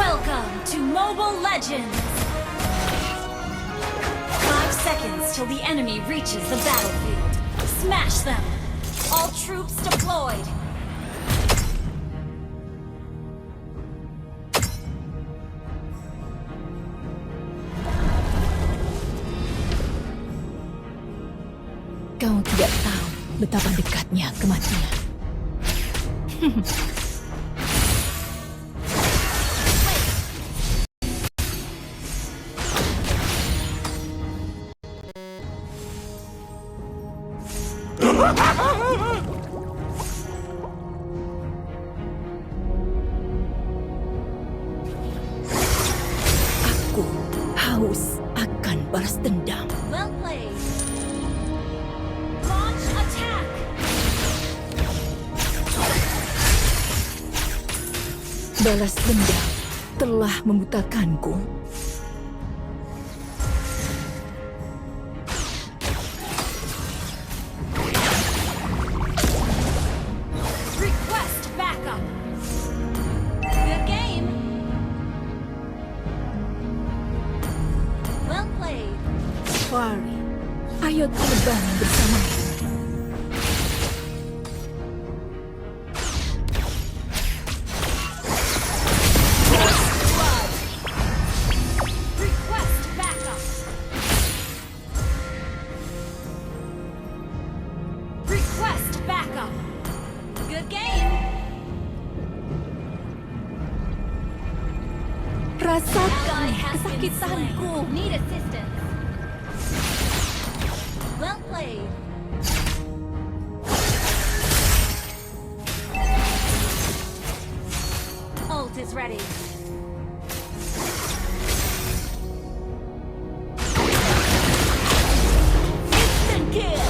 Welcome to Mobile Legends! 5 seconds till the enemy reaches the battlefield. Smash them! All troops deployed! Kau tidak tahu betapa dekatnya kematian. Aku haus akan balas dendam. Well played! Launch attack! Balas dendam telah membutakanku. Request backup! Good game! Well played! Fari, ayo terbang bersamaku. Request backup! Request backup! Good game! Rasakan Ally has been kesakitanku. slain. Need assistance. Well played. Ult is ready. Instant kill.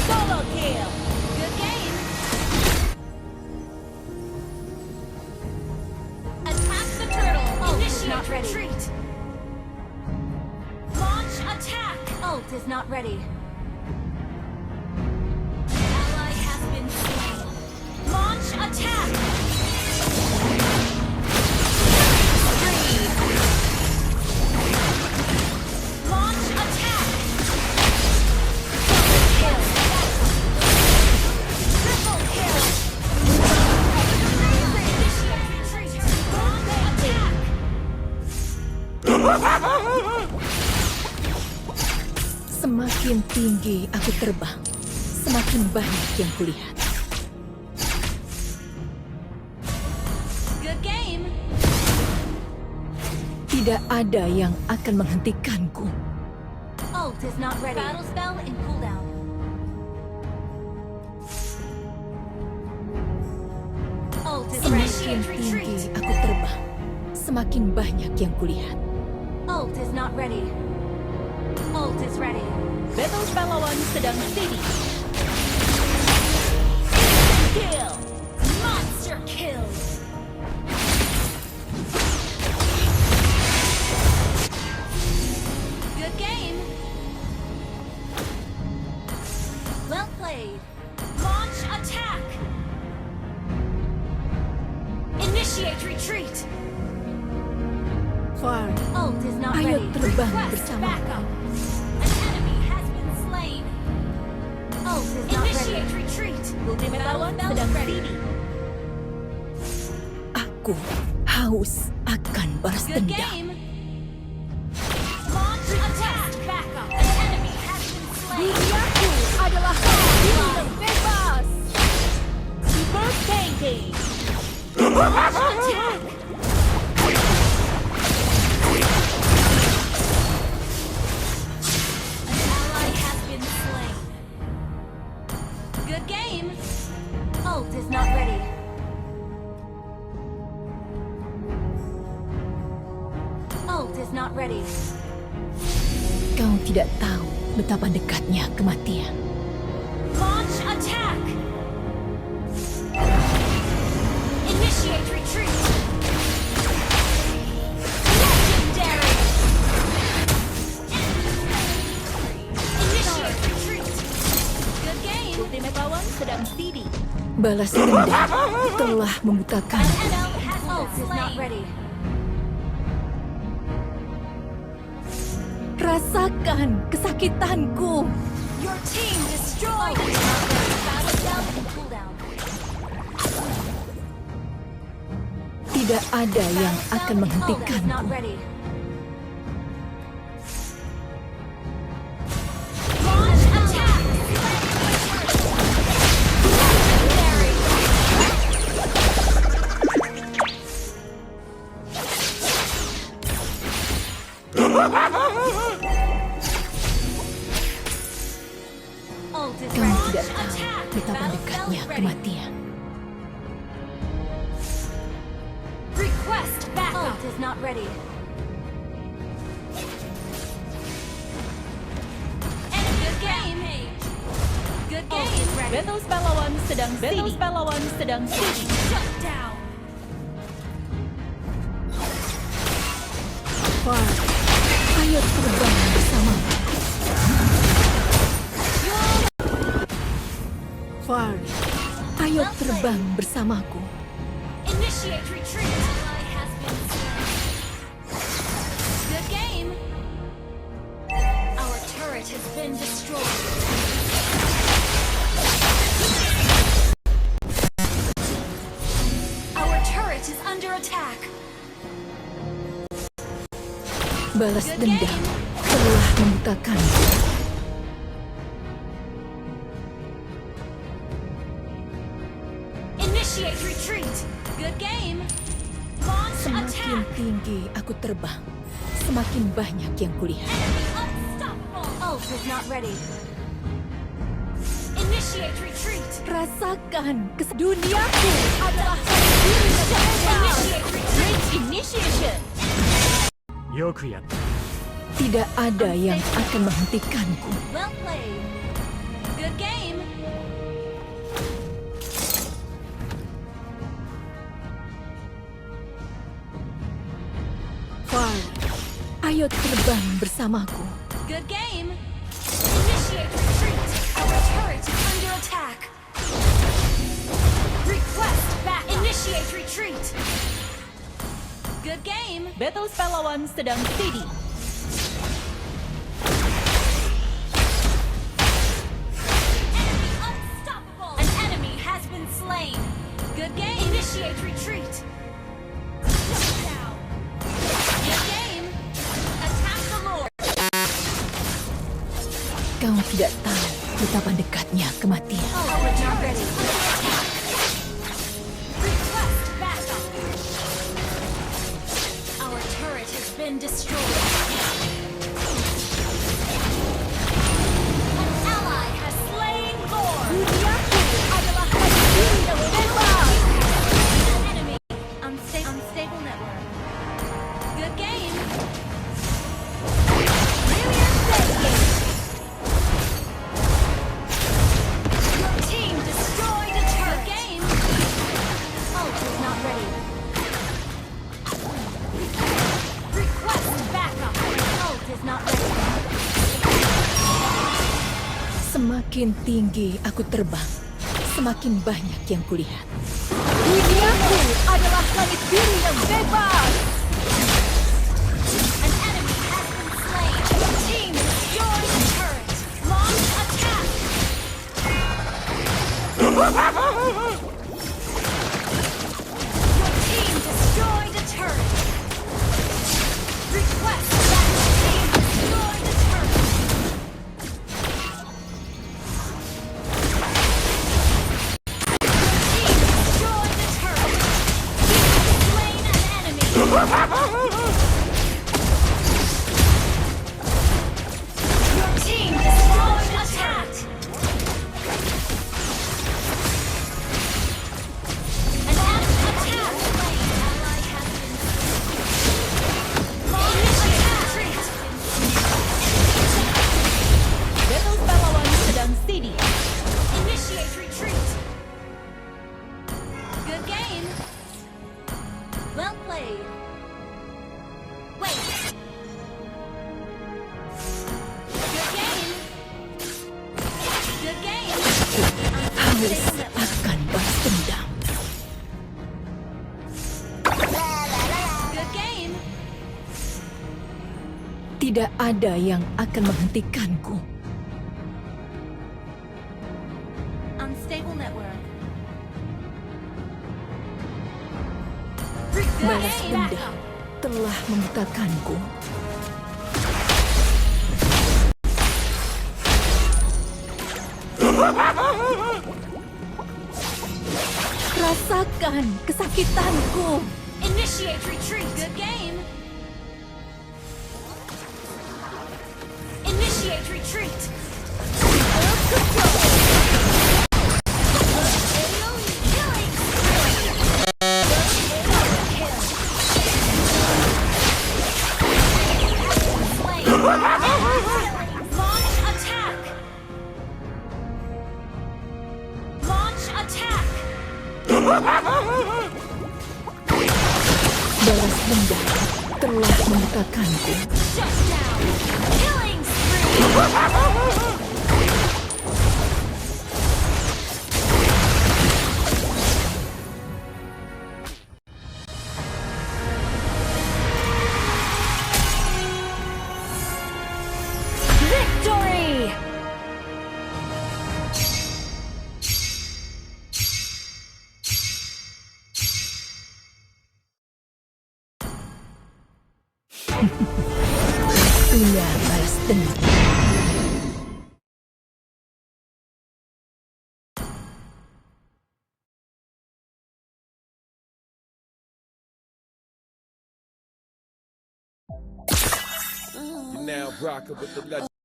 Solo kill. Good game. Attack the turtle. Initiate retreat. Launch attack. Ult is not ready. Ally has been slain. Launch attack. Spree. Launch attack. Double kill. Triple kill. Initiate retreat. Launch attack. Semakin tinggi aku terbang, semakin banyak yang kulihat. Good game. Tidak ada yang akan menghentikanku. Ult is not ready. Battle spell in cooldown. Ult is ready. Semakin Initiate tinggi retreat. aku terbang, semakin banyak yang kulihat. Ult is not ready. Ult is ready. Battle pahlawan sedang steady. Kill. Monster kill. Good game. Well played. Launch attack. Initiate retreat. Fari, Ult is not ayo ready. terbang Request bersama. backup. An enemy has been slain. Ult is not Initiate ready. Retreat. Ultimate lawan Battle sedang ready. steady. Aku haus akan balas Good dendam. game. Launch attack. Backup. An enemy has been slain. Diriku adalah bintang bebas. Super pancake. Launch attack. An ally has been slain. Good game. Ult is not ready. Ult is not ready. Kau tidak tahu betapa dekatnya kematian. Launch attack. Initiate retreat. Legendary. Initiate retreat. Good game. Ultimate lawan sedang steady. Balas dendam telah membutakan. Ult is not ready. Rasakan kesakitanku. Your team destroyed it. Battle down and cooldown. Tidak ada yang akan Ult is menghentikanku. not ready. Launch attack. Legendary. Ult is Kamu ready. tidak tahu Attack. betapa Battle dekatnya bell ready. kematian. Request backup. Ult is not ready. And good game. Good Ult game. is ready. Battle pahlawan sedang Battle pahlawan sedang City. Shut down. Far, ayo terbang bersamaku. Far, ayo terbang bersamaku. Initiate retreat. Ally has been slain. Good game. Our turret has been destroyed. Our turret is under attack. Balas Good dendam game. telah membutakanku. Initiate retreat. Good game. Launch Semakin attack. tinggi aku terbang, semakin banyak yang kulihat. Unstoppable. Ult is not ready. Initiate retreat. Rasakan duniaku adalah diri yang Initiate retreat. Initiation. よくやった。 tidak ada yang akan menghentikanku. Well played. Good game. Far, ayo terbang bersamaku. Good game. Initiate retreat. Our turret is under attack. Request back. Initiate retreat. Good game. Battle pahlawan sedang City. Enemy unstoppable. An enemy has been slain. Good game. Initiate retreat. Shut down. Good game. Attack the Lord. Kau tidak tahu betapa dekatnya kematian. Our turret is under attack. Request backup. Our turret has been destroyed. An ally has slain Lord. Duniaku adalah diri yang bebas. An enemy. Unstable network. Good game. Brilliant save. Your team destroyed a turret. Good game. Ult is not ready. Request backup. Ult is not ready. Semakin tinggi aku terbang, semakin banyak yang kulihat. Duniaku adalah langit biru yang bebas. An enemy has been slain. Your team destroyed a turret. Launch attack. Your team destroyed a turret. Request that your team destroyed a turret. Your team destroyed a turret. You have slain an enemy. Your team destroyed a turret. An attack. Ally has been launch attack. Battle pahlawan sedang City. Initiate retreat. Good game. Well played. Wait. Good game. Good game. Haus akan balas Tidak ada yang akan menghentikanku. Unstable network. Balas dendam telah membutakanku. Rasakan kesakitanku. Initiate retreat. Good game. Initiate retreat. Launch attack. Launch attack. Balas dendam telah membutakanku. Shut down. Killing spree. Victory! Waktunya balas dendam. Now rocking with the legend.